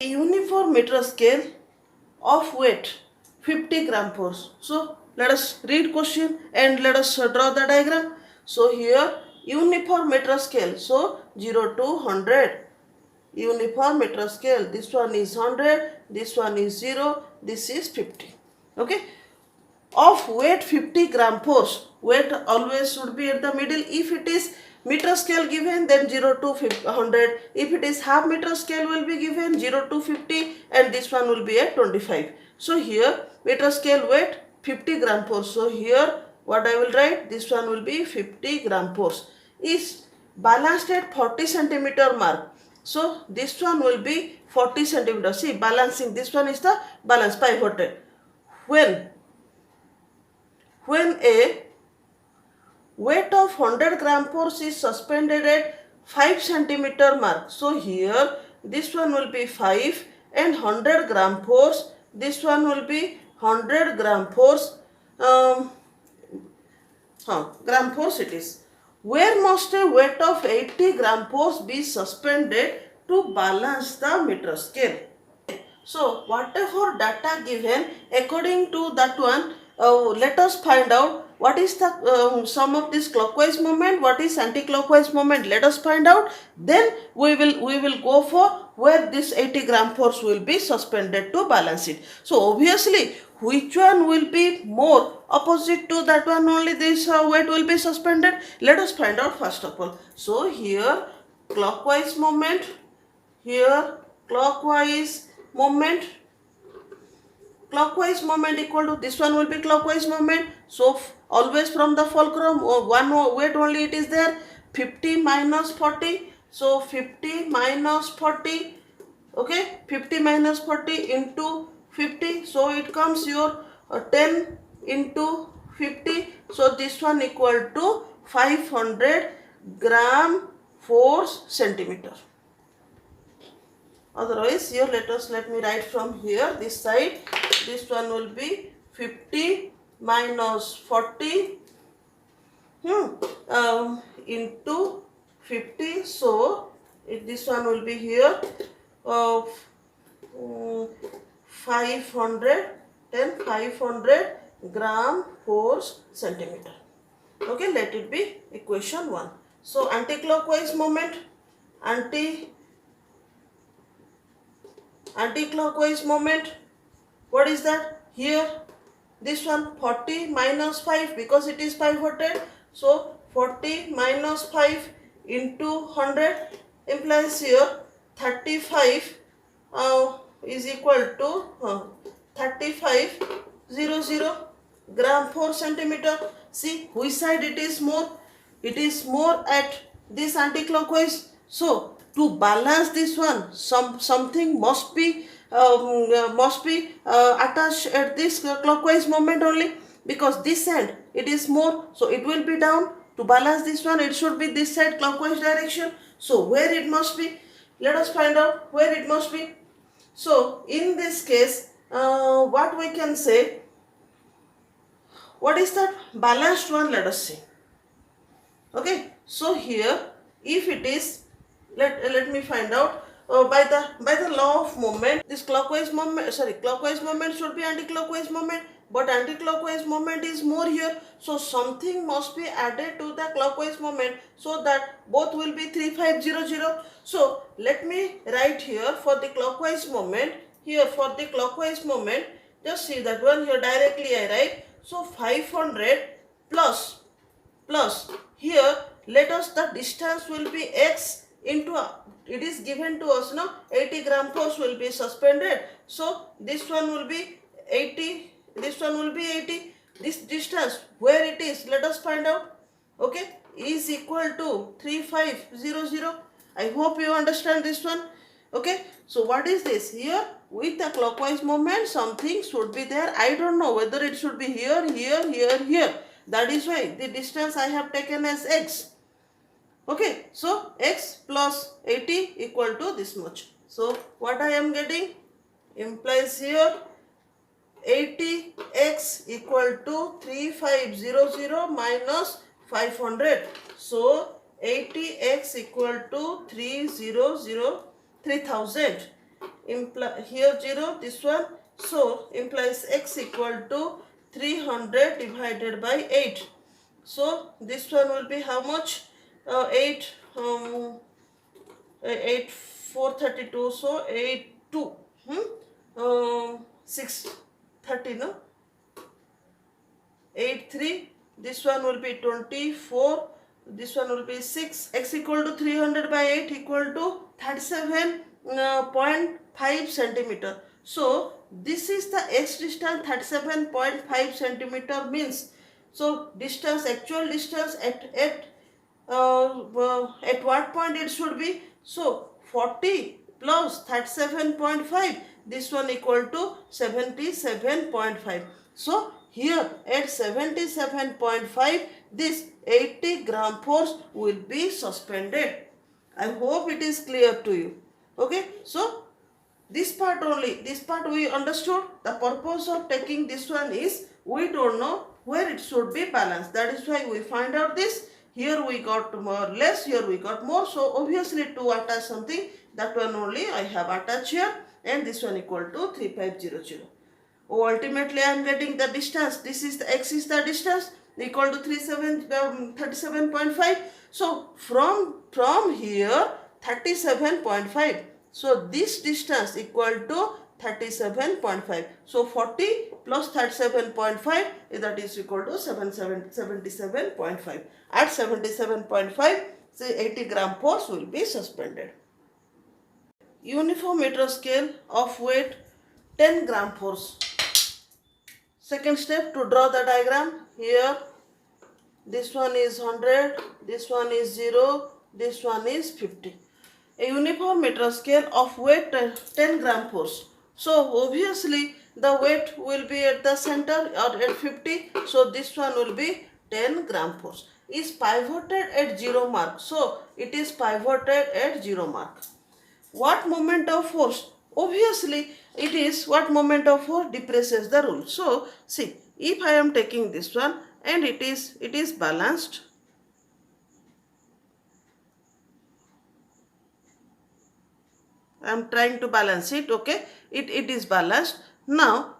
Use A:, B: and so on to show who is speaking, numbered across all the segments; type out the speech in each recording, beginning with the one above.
A: uniform meter scale of weight 50 gram force. So let us read question and let us draw the diagram. So here uniform meter scale. So 0 to 100. Uniform meter scale. This one is 100. This one is 0. This is 50. Okay. Of weight 50 gram force. Weight always should be at the middle. If it is meter scale given, then 0 to 100. If it is half meter scale will be given 0 to 50, and this one will be at 25. So here meter scale weight 50 gram force. So here what I will write, this one will be 50 gram force is balanced at 40 centimeter mark. So this one will be 40 centimeter. See, balancing, this one is the balance pivoted. When a weight of 100 gram force is suspended at 5 centimeter mark. So here this one will be 5 and 100 gram force. This one will be 100 gram force. Gram force it is. Where must a weight of 80 gram force be suspended to balance the meter scale? So whatever data given, according to that one, let us find out what is the sum of this clockwise movement, what is anti-clockwise movement. Let us find out. Then we will go for where this 80 gram force will be suspended to balance it. So obviously, which one will be more opposite to that one only this weight will be suspended. Let us find out first of all. So here clockwise movement, here clockwise moment equal to this one will be clockwise moment. So always from the fulcrum one weight only it is there, 50 minus 40. So 50 minus 40, okay, 50 minus 40 into 50. So it comes your 10 into 50. So this one equal to 500 gram force centimeter. Otherwise, here let me write from here this side. This one will be 50 minus 40 into 50. So this one will be here 500 gram force centimeter. Okay, let it be equation 1. So anti-clockwise moment, anti-clockwise moment, what is that? Here this one 40 minus 5 because it is pivoted. So 40 minus 5 into 100 implies here 35 is equal to 3500 gram per centimeter. See which side it is more? It is more at this anti-clockwise. So to balance this one, something must be attached at this clockwise moment only, because this end it is more, so it will be down. To balance this one, it should be this side clockwise direction. So where it must be? Let us find out where it must be. So in this case, what we can say, what is that balanced one? Let us see. Okay, so here if it is, let me find out by the law of moment, this clockwise moment should be anti-clockwise moment, but anti-clockwise moment is more here. So something must be added to the clockwise moment so that both will be 3500. So let me write here for the clockwise moment. Here for the clockwise moment, just see that one here directly I write. So 500 plus here let us, the distance will be x into it is given to us now 80 gram force will be suspended. So this one will be 80, this one will be 80. This distance where it is, let us find out. Okay, is equal to 3500. I hope you understand this one. Okay, so what is this? Here with the clockwise moment something should be there. I don't know whether it should be here, here. That is why the distance I have taken as x. Okay, so x plus 80 equal to this much. So what I am getting implies here 80x equal to 3500 minus 500. So 80x equal to 3000 here 0, this one, so implies x equal to 300 divided by 8. So this one will be how much? 8 8 432, so 8 2 6 30, no, 8 3, this one will be 24, this one will be 6, x equal to 300 by 8 equal to 37.5 centimeter. So this is the x distance, 37.5 centimeter means, so distance, actual distance at what point it should be? So 40 plus 37.5, this one equal to 77.5. So here at 77.5, this 80 gram force will be suspended. I hope it is clear to you. Okay, so this part only, this part we understood. The purpose of taking this one is we don't know where it should be balanced. That is why we find out this. Here we got more less, here we got more. So obviously to attach something, that one only I have attached here, and this one equal to 3500. Oh, ultimately I am getting the distance. This is the x is the distance equal to 37.5. So from here 37.5. So this distance equal to 37.5. So 40 plus 37.5, that is equal to 77.5. At 77.5, the 80 gram force will be suspended. Uniform meter scale of weight 10 gram force. Second step, to draw the diagram. Here this one is 100, this one is 0, this one is 50. A uniform meter scale of weight 10 gram force. So obviously the weight will be at the center or at 50. So this one will be 10 gram force. Is pivoted at 0 mark. So it is pivoted at 0 mark. What moment of force? Obviously it is what moment of force depresses the rule. So see, if I am taking this one and it is balanced, I am trying to balance it, okay, it is balanced. Now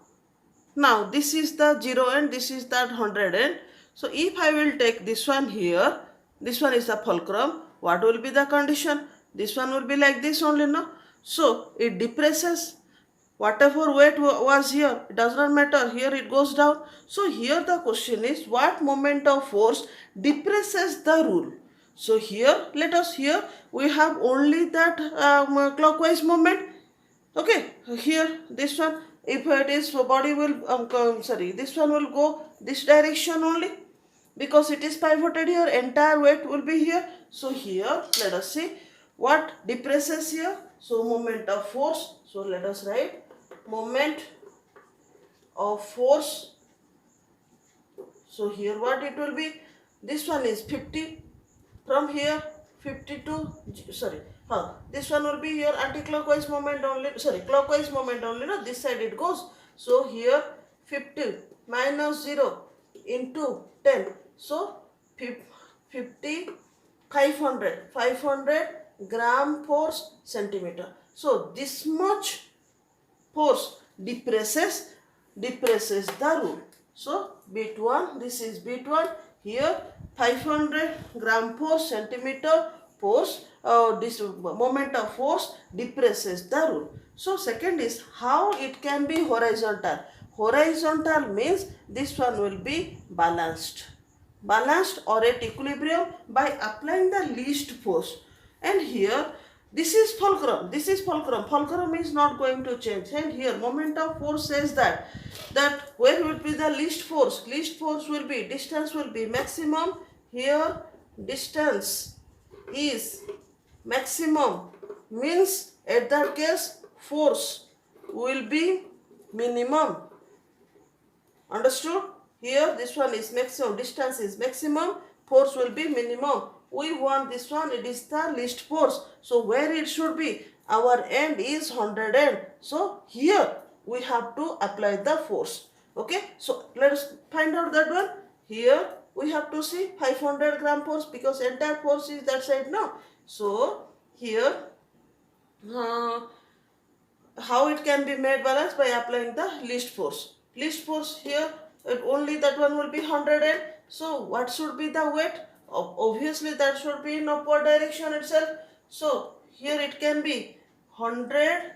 A: this is the 0 and this is that 100 end. So if I will take this one here, this one is the fulcrum, what will be the condition? This one will be like this only, no? So it depresses. Whatever weight was here, it does not matter, here it goes down. So here the question is, what moment of force depresses the rule? So here, let us here, we have only that clockwise moment. Okay, here this one, if it is body will, this one will go this direction only, because it is pivoted here, entire weight will be here. So here, let us see what depresses here. So moment of force, so let us write moment of force. So here what it will be, this one is 50, from here 50 to, this one will be your anti-clockwise moment only, clockwise moment only, no, this side it goes. So here 50 minus 0 into 10, so 50, 500 gram force centimeter. So this much force depresses the rule. So bit 1, this is bit 1, here 500 gram force centimeter force, this moment of force depresses the rule. So second is how it can be horizontal. Horizontal means this one will be balanced or at equilibrium by applying the least force. And here this is fulcrum, fulcrum is not going to change. And here moment of force says that where will be the least force will be, distance will be maximum. Here distance is maximum means at that case force will be minimum. Understood? Here this one is maximum, distance is maximum, force will be minimum. We want this one, it is the least force. So where it should be? Our end is 100 end. So here we have to apply the force. Okay, so let us find out that one. Here we have to see 500 gram force because entire force is that side now. So here how it can be made balance? By applying the least force. Least force here, only that one will be 100, and so what should be the weight? Obviously that should be in upward direction itself. So here it can be 100,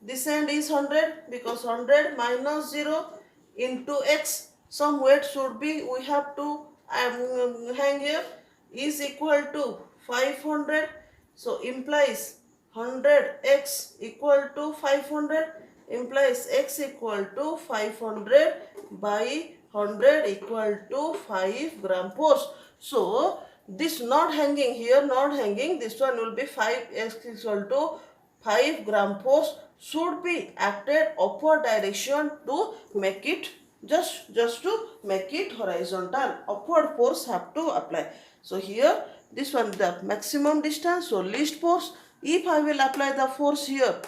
A: this end is 100, because 100 minus 0 into x, some weight should be, we have to hang here, is equal to 500. So implies 100x equal to 500, implies x equal to 500 by 100 equal to 5 gram force. So this not hanging here, not hanging, this one will be 5x equal to 5 gram force should be acted upward direction to make it just to make it horizontal. Upward force have to apply. So here this one the maximum distance, so least force. If I will apply the force here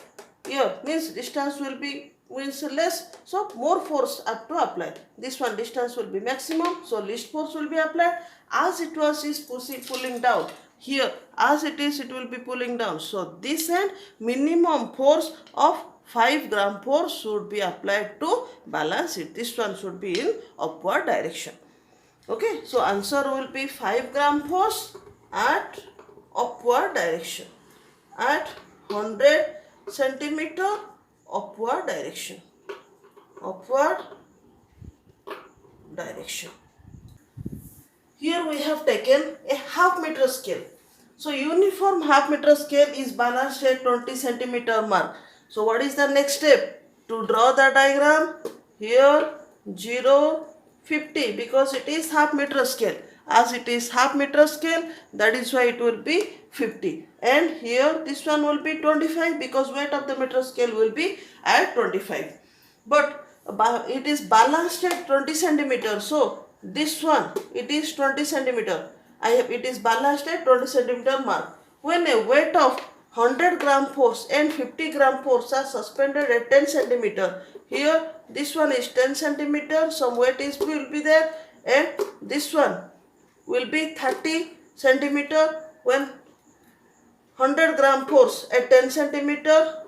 A: means distance will be less, so more force have to apply. This one distance will be maximum, so least force will be applied. As it was is pulling down, here as it is, it will be pulling down. So this end minimum force of 5 gram force should be applied to balance it. This one should be in upward direction. Okay, so answer will be 5 gram force at upward direction at 100 centimeter upward direction. Upward direction. Here we have taken a half meter scale. So uniform half meter scale is balanced at 20 centimeter mark. So what is the next step? To draw the diagram, here 0, 50, because it is half meter scale. As it is half meter scale, that is why it will be 50. And here this one will be 25, because weight of the meter scale will be at 25. But it is balanced at 20 centimeter. So this one, it is 20 centimeter. It is balanced at 20 centimeter mark. When a weight of 100 gram force and 50 gram force are suspended at 10 centimeter. Here this one is 10 centimeter, some weight will be there, and this one will be 30 centimeter. When 100 gram force at 10 centimeter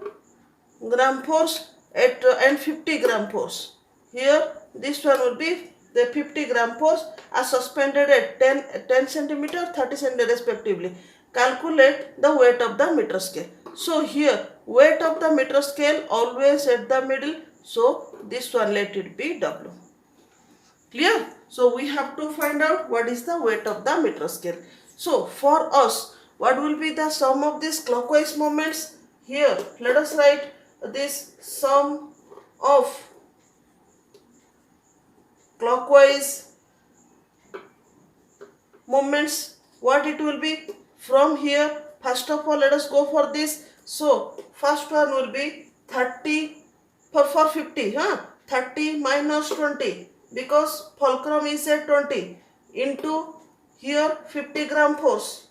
A: gram force at and 50 gram force. Here this one will be the 50 gram force are suspended at 10 centimeter, 30 centimeter respectively. Calculate the weight of the meter scale. So here weight of the meter scale always at the middle. So this one let it be W. Clear? So we have to find out what is the weight of the meter scale. So for us, what will be the sum of these clockwise moments? Here let us write this sum of clockwise moments. What it will be? From here, first of all, let us go for this. So first one will be 30 for 50, 30 minus 20, because fulcrum is at 20, into here 50 gram force,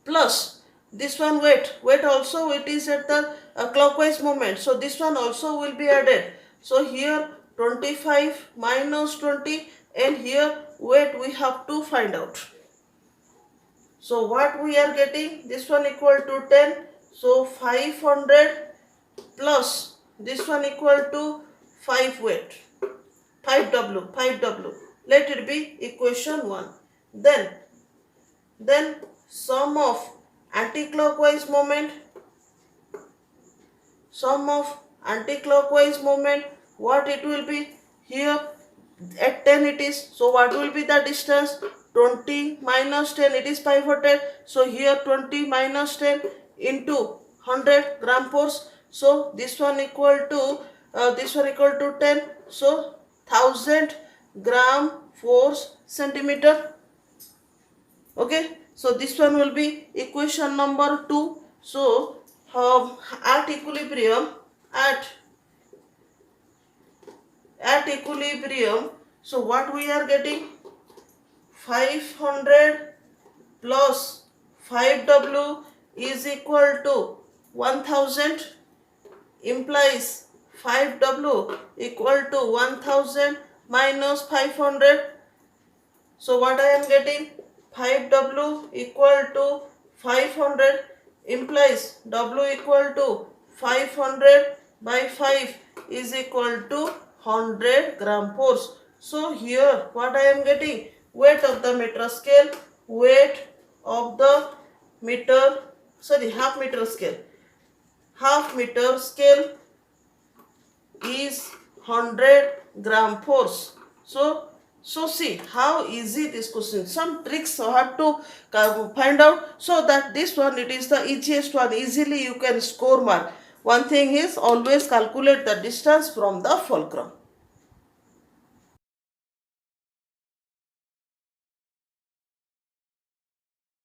A: plus this one weight also it is at the clockwise moment, so this one also will be added. So here 25 minus 20, and here weight we have to find out. So what we are getting, this one equal to 10, so 500 plus this one equal to 5 weight, 5W, let it be equation 1. Then sum of anti-clockwise moment, what it will be? Here at 10 it is, so what will be the distance? 20 minus 10, it is 500, so here 20 minus 10 into 100 gram force, so this one equal to 10, so 1000 gram force centimeter. Okay, so this one will be equation number 2. So at equilibrium, so what we are getting? 500 plus 5W is equal to 1000, implies 5W equal to 1000 minus 500. So what I am getting? 5W equal to 500, implies W equal to 500 by 5 is equal to 100 gram force. So here what I am getting? Weight of the meter scale, weight of the half meter scale. Half meter scale is 100 gram force. So see how easy this question. Some tricks you have to find out, so that this one, it is the easiest one. Easily you can score mark. One thing is, always calculate the distance from the fulcrum.